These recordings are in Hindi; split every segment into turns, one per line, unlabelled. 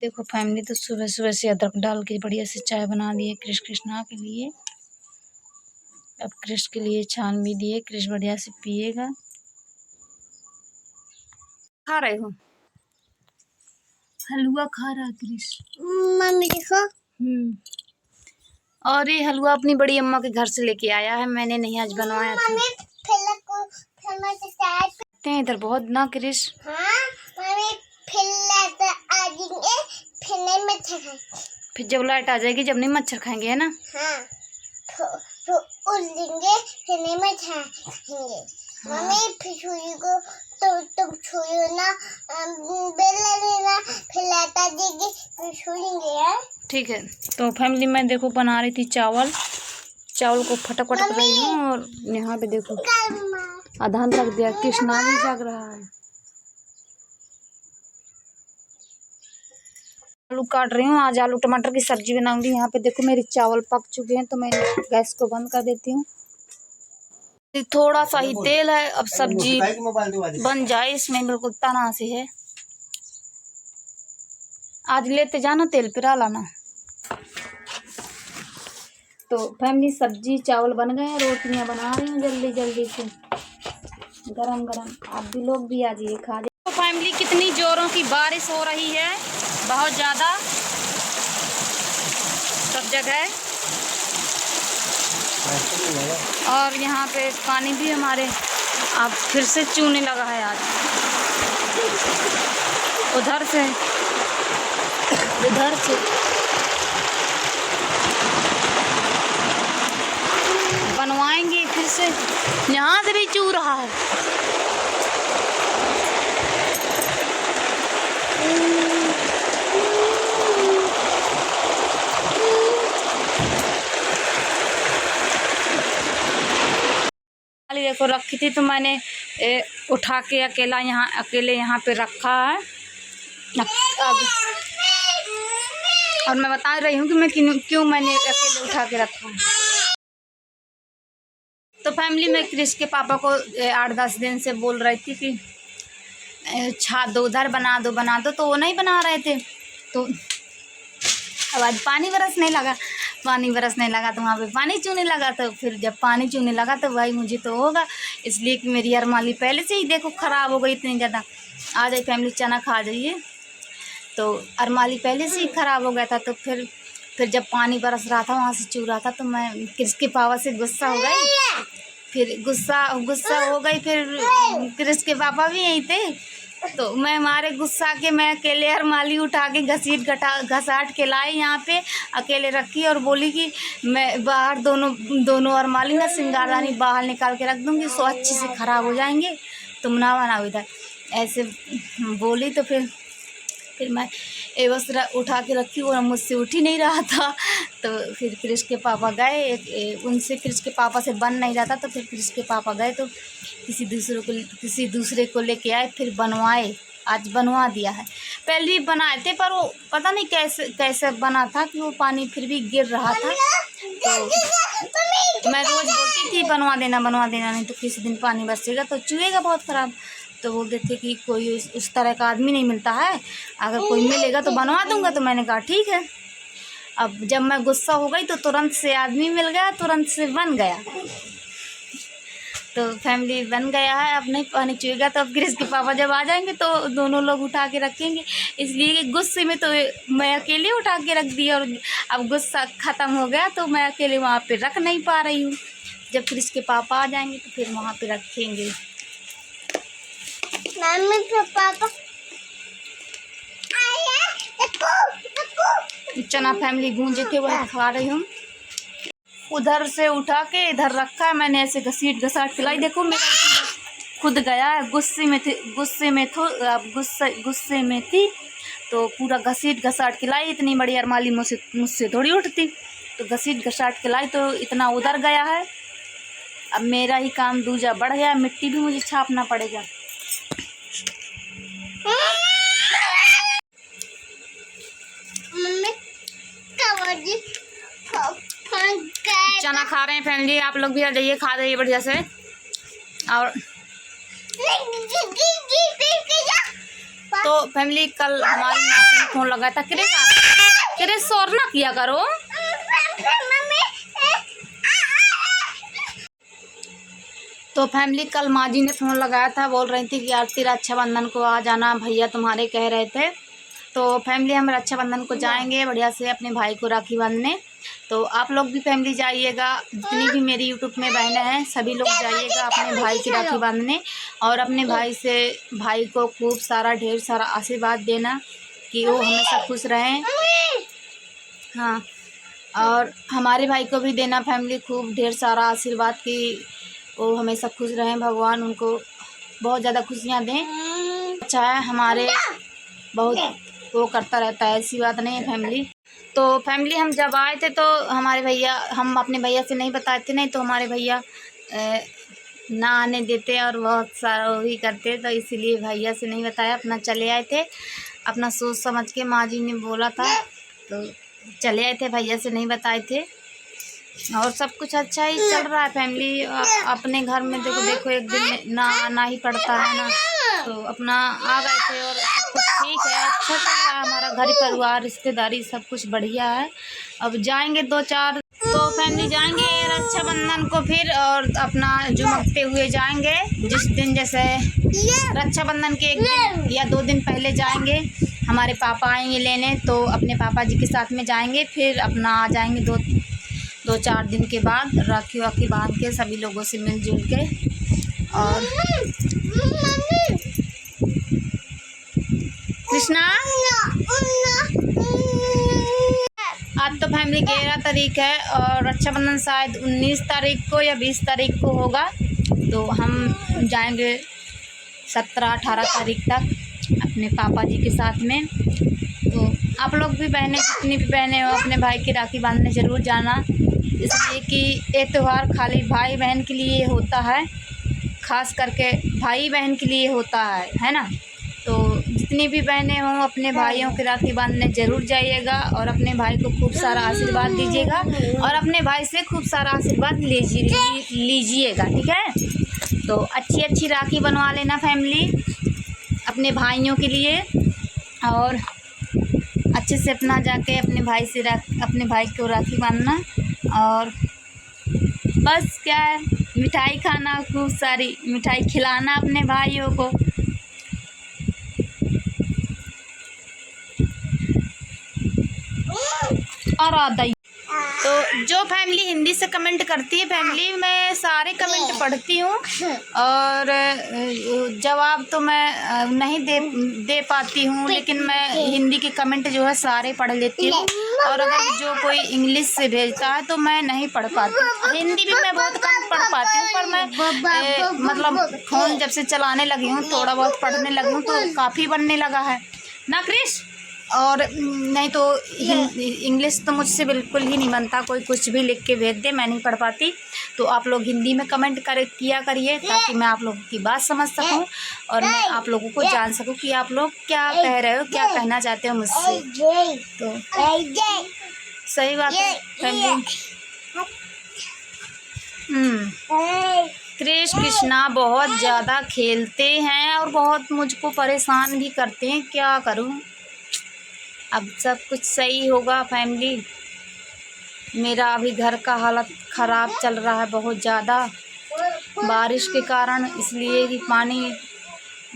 देखो फैमिली, तो सुबह सुबह से अदरक डाल के बढ़िया से चाय बना दिए कृष्णा के लिए। अब कृष के लिए छान भी दिए, कृष बढ़िया से पिएगा। खा रहे हो? हलवा खा रहा कृष।
मम्मी देखो।
और ये हलवा अपनी बड़ी अम्मा के घर से लेके आया है, मैंने नहीं आज बनवाया था। इधर बहुत ना कृष।
हाँ,
फिर जब लाइट आ जाएगी, जब नहीं मच्छर खाएंगे, है ना?
हाँ, तो उस दिन फिर नहीं मच्छर खाएंगे। मम्मी फिर छुरी को तुम छुरी ना बेला लेना, फिर लाइट आ जाएगी फिर छुएंगे यार।
ठीक है। तो फैमिली मैं देखो बना रही थी चावल को फटाफट कर रही हूँ। और यहाँ पे देखो आधान रख दिया, कृष्णा भी जाग रहा है। आलू काट रही हूँ, आज आलू टमाटर की सब्जी बनाऊंगी। यहाँ पे देखो मेरे चावल पक चुके हैं, तो मैं गैस को बंद कर देती हूँ। थोड़ा सा ही तेल है, अब सब्जी बन जाए इसमें, बिल्कुल तना से है। आज लेते जाना तेल पिरा लाना। तो फैमिली सब्जी चावल बन गए हैं, रोटियां बना रही हूँ जल्दी जल्दी से गरम गरम। आप भी लोग भी आ जाइए खा जाइए। तो फैमिली कितनी जोरों की बारिश हो रही है, बहुत ज़्यादा सब जगह। और यहाँ पे पानी भी हमारे अब फिर से चूने लगा है आज, उधर से इधर से। बनवाएंगे फिर से, यहाँ से भी चू रहा है। देखो रखी थी तो मैंने उठा के अकेले यहाँ पे रखा है। और मैं बता रही हूँ कि मैं क्यों मैंने अकेले उठा के रखा है। तो फैमिली में कृष के पापा को 8-10 दिन से बोल रही थी कि छात दो, उधर बना दो, तो वो नहीं बना रहे थे। तो अब आज पानी बरसने लगा तो वहाँ पे पानी चूने लगा। तो फिर जब पानी चूने लगा तो भाई मुझे तो होगा, इसलिए कि मेरी अरमाली पहले से ही देखो ख़राब हो गई इतनी ज़्यादा। आ जाइए फैमिली, चना खा जाइए। तो अरमाली पहले से ही ख़राब हो गया था। तो फिर जब पानी बरस रहा था वहाँ से चू रहा था, तो मैं कृष के पापा से गुस्सा हो गई। फिर गुस्सा हो गई। फिर कृष के पापा भी यहीं थे, तो मैं हमारे गुस्सा के मैं अकेले अरमाली उठा के घसाट के लाई, यहाँ पे अकेले रखी और बोली कि मैं बाहर दोनों अरमाली ना सिंगारदानी बाहर निकाल के रख दूँगी, सो अच्छे से ख़राब हो जाएंगे, तुम ना बनाओ इधर, ऐसे बोली। तो फिर मैं बस उठा के रखी और मुझसे उठ ही नहीं रहा था। तो फिर कृष के पापा गए, उनसे कृष के पापा से बन नहीं रहा था। तो फिर कृष के पापा गए तो किसी दूसरे को लेके आए, फिर बनवाए। आज बनवा दिया है। पहले भी बनाए थे पर वो पता नहीं कैसे बना था कि वो पानी फिर भी गिर रहा था। तो मैं रोज़ बोलती थी बनवा देना, नहीं तो किसी दिन पानी बरसेगा तो चुएगा बहुत ख़राब। तो बोलते थे कि कोई उस तरह का आदमी नहीं मिलता है, अगर कोई मिलेगा तो बनवा दूंगा। तो मैंने कहा ठीक है। अब जब मैं गुस्सा हो गई तो तुरंत से आदमी मिल गया, तुरंत से बन गया। तो फैमिली बन गया है। अब नहीं पानी चुएगा। तो अब कृष के पापा जब आ जाएंगे तो दोनों लोग उठा के रखेंगे, इसलिए कि गुस्से में तो मैं अकेले उठा के रख दी। और अब गुस्सा ख़त्म हो गया तो मैं अकेले वहाँ पे रख नहीं पा रही हूँ। जब कृष के पापा आ जाएंगे तो फिर वहाँ पे रखेंगे।
पापा
चना फैमिली भूंजे के वही खा रही हूँ। उधर से उठा के इधर रखा है मैंने, ऐसे घसाट खिलाई। देखो मेरा खुद गया है, गुस्से में थी तो पूरा घसाट खिलाई। इतनी बड़ी अरमाली मुझसे थोड़ी उठती, तो घसाट खिलाई तो इतना उधर गया है। अब मेरा ही काम दूजा बढ़ गया, मिट्टी भी मुझे छापना पड़ेगा। चना खा रहे हैं फैमिली, आप लोग भी आ जाइए, खा जाइए बढ़िया से। और तो फैमिली कल हमारी फोन लगाया था। क्रिस क्रिस शोर ना किया करो। तो फैमिली कल माँ जी ने फ़ोन लगाया था, बोल रही थी कि आरती रक्षाबंधन को आ जाना, भैया तुम्हारे कह रहे थे। तो फैमिली हम रक्षाबंधन को जाएंगे बढ़िया से अपने भाई को राखी बांधने। तो आप लोग भी फैमिली जाइएगा, जितनी भी मेरी यूट्यूब में बहनें हैं सभी लोग जाइएगा अपने भाई की राखी बांधने, और अपने भाई को खूब सारा ढेर सारा आशीर्वाद देना कि वो हमेशा खुश रहें। हाँ, और हमारे भाई को भी देना फैमिली खूब ढेर सारा आशीर्वाद कि वो हमेशा खुश रहें, भगवान उनको बहुत ज़्यादा खुशियाँ दें। अच्छा है, हमारे बहुत वो करता रहता है, ऐसी बात नहीं है फैमिली। तो फैमिली हम जब आए थे तो हमारे भैया, हम अपने भैया से नहीं बताए थे, नहीं तो हमारे भैया ना आने देते और बहुत सारा वही करते, तो इसीलिए भैया से नहीं बताया, अपना चले आए थे, अपना सोच समझ के माँ जी ने बोला था तो चले आए थे, भैया से नहीं बताए थे। और सब कुछ अच्छा ही चल रहा है फैमिली। अपने घर में देखो एक दिन ना आना ही पड़ता है ना, तो अपना आ गए थे और सब कुछ ठीक है, अच्छा चल रहा है हमारा घर परिवार, रिश्तेदारी सब कुछ बढ़िया है। अब जाएंगे 2-4 तो फैमिली जाएंगे रक्षाबंधन को फिर, और अपना झुमकते हुए जाएंगे। जिस दिन जैसे रक्षाबंधन के 1 दिन या 2 दिन पहले जाएंगे, हमारे पापा आएंगे लेने, तो अपने पापा जी के साथ में जाएंगे, फिर अपना आ जाएंगे 2-4 दिन के बाद राखी वाखी बांध के सभी लोगों से मिलजुल के। और कृष्णा आज तो फैमिली 11 तारीख है और रक्षाबंधन शायद 19 तारीख को या 20 तारीख को होगा, तो हम जाएंगे 17-18 तारीख तक अपने पापा जी के साथ में। तो आप लोग भी बहनें, जितनी भी बहनें हो अपने भाई की राखी बांधने ज़रूर जाना, इसलिए कि ये त्यौहार खाली भाई बहन के लिए होता है, ख़ास करके भाई बहन के लिए होता है ना। तो जितनी भी बहनें हों अपने भाइयों की राखी बांधने ज़रूर जाइएगा और अपने भाई को खूब सारा आशीर्वाद दीजिएगा और अपने भाई से खूब सारा आशीर्वाद लीजिएगा, ठीक है। तो अच्छी राखी बनवा लेना फैमिली अपने भाइयों के लिए, और अच्छे से अपना जाके अपने भाई को राखी बांधना, और बस क्या है, मिठाई खाना, खूब सारी मिठाई खिलाना अपने भाइयों को। और आता ही तो जो फैमिली हिंदी से कमेंट करती है फैमिली, मैं सारे कमेंट पढ़ती हूँ और जवाब तो मैं नहीं दे पाती हूँ, लेकिन मैं हिंदी के कमेंट जो है सारे पढ़ लेती हूँ। और अगर जो कोई इंग्लिश से भेजता है तो मैं नहीं पढ़ पाती। हिंदी भी मैं बहुत कम पढ़ पाती हूँ, पर मैं मतलब फ़ोन जब से चलाने लगी हूँ थोड़ा बहुत पढ़ने लगी हूँ तो काफ़ी बनने लगा है ना क्रिश। और नहीं तो इंग्लिश तो मुझसे बिल्कुल ही नहीं बनता, कोई कुछ भी लिख के भेज दे मैं नहीं पढ़ पाती। तो आप लोग हिंदी में कमेंट किया करिए ताकि मैं आप लोगों की बात समझ सकूं और मैं आप लोगों को जान सकूं कि आप लोग क्या कह रहे हो, क्या कहना चाहते हो मुझसे। तो सही बात है फैमिली। क्रिश कृष्णा बहुत ज़्यादा खेलते हैं और बहुत मुझको परेशान भी करते हैं, क्या करूं। अब सब कुछ सही होगा फैमिली। मेरा अभी घर का हालत ख़राब चल रहा है बहुत ज़्यादा बारिश के कारण, इसलिए कि पानी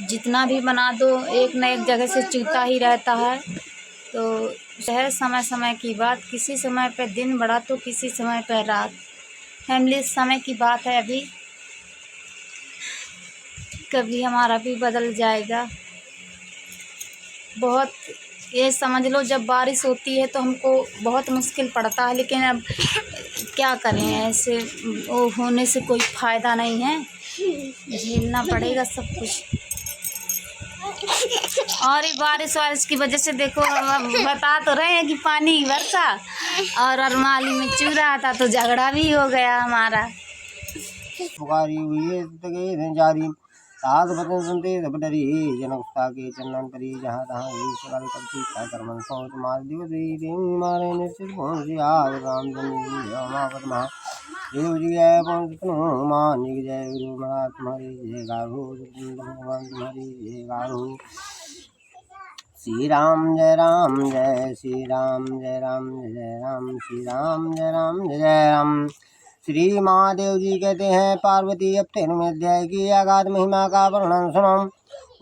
जितना भी बना दो एक न एक जगह से चूता ही रहता है। तो है समय समय की बात, किसी समय पे दिन बढ़ा तो किसी समय पे रात। फैमिली समय की बात है, अभी कभी हमारा भी बदल जाएगा। बहुत ये समझ लो जब बारिश होती है तो हमको बहुत मुश्किल पड़ता है, लेकिन अब क्या करें, ऐसे वो होने से कोई फ़ायदा नहीं है, झेलना पड़ेगा सब कुछ। और ये बारिश की वजह से देखो हम बता तो रहे हैं कि पानी की वर्षा, और अरमाली में चू रहा था तो झगड़ा भी हो गया हमारा।
पुकारी हुई है जारी साध बचन सुनते सब डरी जनकता के चंदन परी जहाँ तहाँ यही सवाल करती क्या कर्मन सोच मार दिवस मारे निश्चित पहुँच आग रामचंद्र महा देव जी जय पहुँच मान जय गुरु महात्मा जय गारो भगवान तुम्हारी जय गारो। श्री राम जय राम जय श्री राम जय राम जय राम श्री राम जय राम जय राम। श्री महादेव जी कहते हैं, पार्वती अब 13वें अध्याय की अगाध महिमा का वर्णन सुनो।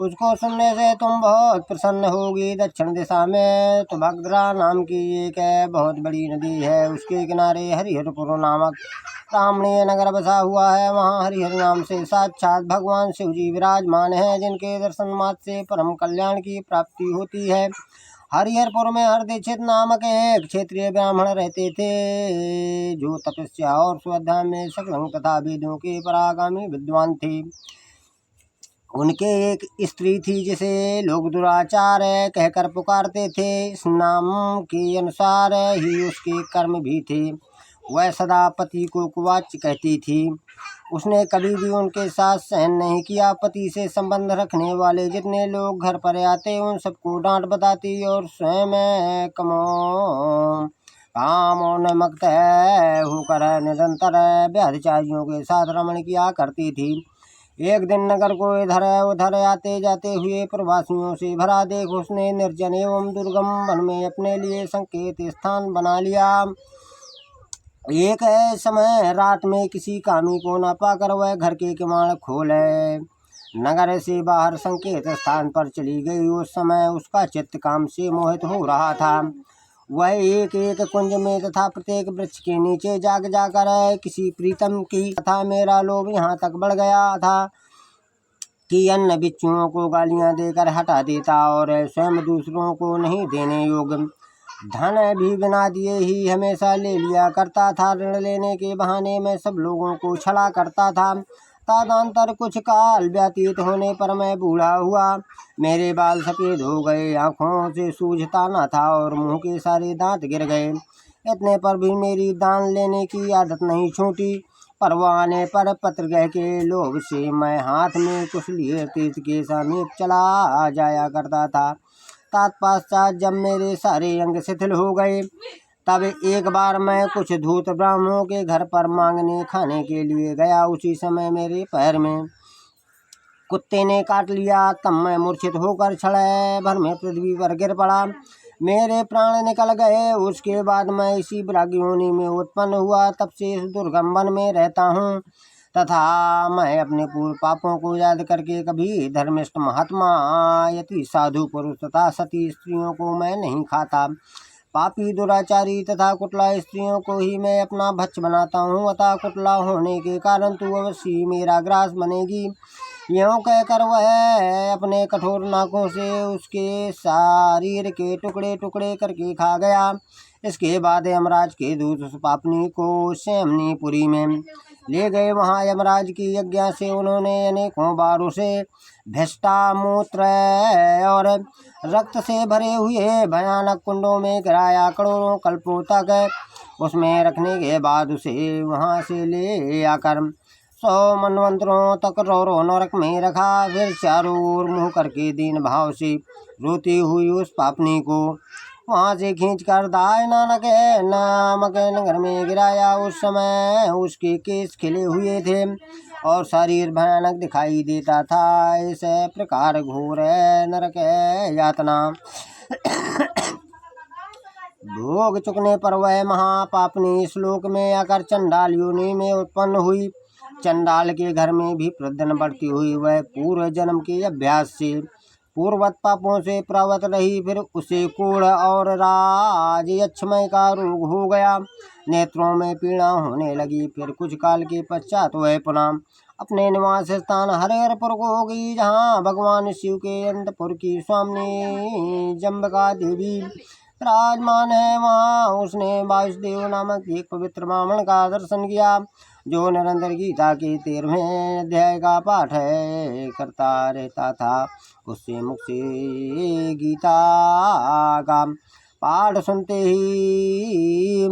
उसको सुनने से तुम बहुत प्रसन्न होगी। दक्षिण दिशा में तुभद्रा नाम की एक बहुत बड़ी नदी है। उसके किनारे हरिहरपुर नामक ब्राह्मणीय नगर बसा हुआ है। वहाँ हरिहर नाम से साक्षात भगवान शिव जी विराजमान हैं, जिनके दर्शन मात्र से परम कल्याण की प्राप्ति होती है। हरिहरपुर में हरदीक्षित नामक एक क्षेत्रीय ब्राह्मण रहते थे, जो तपस्या और स्वाध्याय में संलग्न तथा वेदों के परागामी विद्वान थे। उनके एक स्त्री थी, जिसे लोग दुराचार कहकर पुकारते थे। इस नाम के अनुसार ही उसके कर्म भी थे। वह सदा पति को कुवाच कहती थी। उसने कभी भी उनके साथ सहन नहीं किया। पति से संबंध रखने वाले जितने लोग घर पर आते, उन सबको डांट बताती और स्वयं कामोन्मत्त होकर निरंतर व्यभिचारियों के साथ रमण किया करती थी। एक दिन नगर को इधर उधर आते जाते हुए प्रवासियों से भरा देख उसने निर्जन एवं दुर्गम वन में अपने लिए संकेत स्थान बना लिया। एक समय रात में किसी कामी को न पाकर वह घर के किवाड़ खोले नगर से बाहर संकेत स्थान पर चली गई। उस समय उसका चित्त काम से मोहित हो रहा था। वह एक एक कुंज में तथा प्रत्येक वृक्ष के नीचे जाकर किसी प्रीतम की तथा मेरा लोभ यहाँ तक बढ़ गया था कि अन्य बिच्छुओं को गालियाँ देकर हटा देता और स्वयं दूसरों को नहीं देने योग्य धन भी बिना दिए ही हमेशा ले लिया करता था। ऋण लेने के बहाने में सब लोगों को छला करता था। तदंतर कुछ काल व्यतीत होने पर मैं बूढ़ा हुआ। मेरे बाल सफ़ेद हो गए, आँखों से सूझता न था और मुंह के सारे दांत गिर गए। इतने पर भी मेरी दान लेने की आदत नहीं छूटी। पर्व आने पर पत्रगृह के लोभ से मैं हाथ में कुछ लिए तीर्थ के समीप चला जाया करता था। तत्पश्चात जब मेरे सारे अंग शिथिल हो गए, तब एक बार मैं कुछ धूत ब्राह्मणों के घर पर मांगने खाने के लिए गया। उसी समय मेरे पैर में कुत्ते ने काट लिया। तब मैं मूर्छित होकर क्षण भर में पृथ्वी पर गिर पड़ा। मेरे प्राण निकल गए। उसके बाद मैं इसी योनि में उत्पन्न हुआ। तब से इस दुर्गम वन में रहता हूँ तथा मैं अपने पूर्व पापों को याद करके कभी धर्मिष्ठ महात्मा, यति साधु पुरुष तथा सती स्त्रियों को मैं नहीं खाता। पापी दुराचारी तथा कुटला स्त्रियों को ही मैं अपना भक्ष बनाता हूँ। अतः कुटला होने के कारण तू अवश्य मेरा ग्रास बनेगी। यों कहकर वह अपने कठोर नाकों से उसके शरीर के टुकड़े टुकड़े करके खा गया। इसके बाद यमराज के दूत उस पापनी को शैमनीपुरी में ले गए। वहाँ यमराज की आज्ञा से उन्होंने अनेकों बार उसे भिष्टा, मूत्र और रक्त से भरे हुए भयानक कुंडों में गिराया। करोड़ों कल्पों तक उसमें रखने के बाद उसे वहाँ से ले आकर 100 मनवंतरों तक रौरो नरक में रखा। फिर चारों ओर मुँह करके दीन भाव से रोती हुई उस पापनी को वहाँ से खींचकर दाय नामक नगर में गिराया। उस समय उसके केस खिले हुए थे और शरीर भयानक दिखाई देता था। इस प्रकार घोर नरक यातना भोग चुकने पर वह महापापनी इस लोक में आकर चंडाल योनि में उत्पन्न हुई। चंडाल के घर में भी प्रतिदिन बढ़ती हुई वह पूर्व जन्म के अभ्यास से पूर्वत पापों से प्रवत रही। फिर उसे कोढ़ और राजयक्षमय का रोग हो गया। नेत्रों में पीड़ा होने लगी। फिर कुछ काल के पश्चात वह पुनः अपने निवास स्थान हरिहरपुर को हो गई, जहाँ भगवान शिव के अंतपुर की स्वामी जम्बिका देवी विराजमान है। वहाँ उसने वासुदेव नामक एक पवित्र ब्राह्मण का दर्शन किया, जो निरंतर गीता के 13वें अध्याय का पाठ करता रहता था। उससे मुख से गीता का पाठ सुनते ही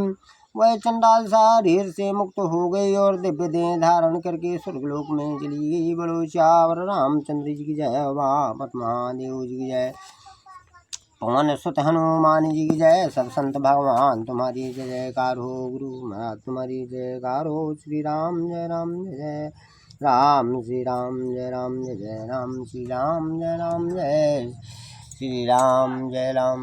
वह चंडाल शरीर से मुक्त हो गई और दिव्य देह धारण करके स्वर्गलोक में चली गई। बोलो श्यावर रामचंद्र जी की जय, महादेव जी की जय, पवन सुत हनुमान जी की जय। सब संत भगवान तुम्हारी जय जयकार हो। गुरु महाराज तुम्हारी जयकार हो। श्री राम जय राम जय राम, श्री राम जय राम जय राम, श्री राम जय राम जय श्री राम जय राम।